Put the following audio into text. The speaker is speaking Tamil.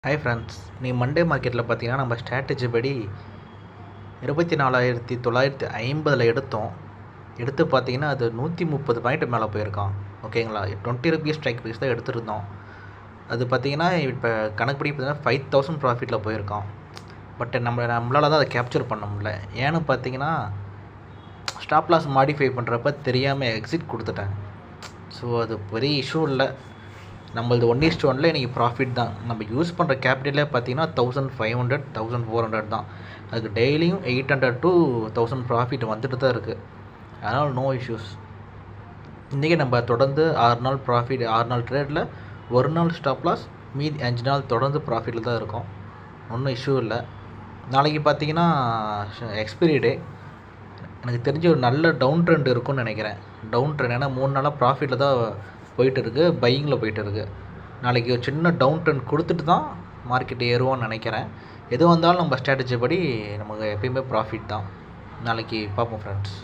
ஹாய் ஃப்ரெண்ட்ஸ், நீ மண்டே மார்க்கெட்டில் பார்த்தீங்கன்னா நம்ம ஸ்ட்ராட்டஜி படி 24,950 எடுத்தோம். எடுத்து பார்த்தீங்கன்னா அது 130 பாயிண்ட் மேலே போயிருக்கான். ஓகேங்களா, 20 ருபீஸ் ஸ்ட்ரைக் ப்ரைஸ் தான் எடுத்துருந்தோம். அது பார்த்தீங்கன்னா இப்போ கணக்குப்படி பார்த்தீங்கன்னா 5,000 ப்ராஃபிட்டில் போயிருக்கான். பட் நம்மளால் தான் அதை கேப்சர் பண்ண முடியல. ஏன்னு பார்த்தீங்கன்னா ஸ்டாப் லாஸ் மாடிஃபை பண்ணுறப்ப தெரியாமல் எக்ஸிட் கொடுத்துட்டேன். ஸோ அது பெரிய இஷ்யூ இல்லை. நம்மளது 1:1 இன்றைக்கி ப்ராஃபிட் தான். நம்ம யூஸ் பண்ணுற கேபிட்டலே பார்த்தீங்கன்னா 1500 1400 தான். அதுக்கு டெய்லியும் 800 to 1000 ப்ராஃபிட் வந்துட்டு தான் இருக்குது. அதனால் நோ இஷ்யூஸ். இன்றைக்கி நம்ம தொடர்ந்து 6 நாள் ப்ராஃபிட், 6 நாள் ட்ரேடில் ஒரு நாள் ஸ்டாப் லாஸ், மீதி 5 நாள் தொடர்ந்து ப்ராஃபிட்டில் தான் இருக்கும். ஒன்றும் இஷ்யூ இல்லை. நாளைக்கு பார்த்தீங்கன்னா எக்ஸ்பைரி டே. எனக்கு தெரிஞ்ச ஒரு நல்ல டவுன் ட்ரெண்ட் இருக்கும்னு நினைக்கிறேன். டவுன் ட்ரெண்ட் ஏன்னா 3 நாளாக ப்ராஃபிட்டில் தான் போயிட்டு இருக்குது, பையிங்கில் போயிட்டு இருக்குது. நாளைக்கு ஒரு சின்ன டவுன் ட்ரெண்ட் கொடுத்துட்டு தான் மார்க்கெட் ஏறுவோன்னு நினைக்கிறேன். எது வந்தாலும் நம்ம ஸ்ட்ராட்டஜி படி நமக்கு எப்பயுமே ப்ராஃபிட் தான். நாளைக்கு பார்ப்போம் ஃப்ரெண்ட்ஸ்.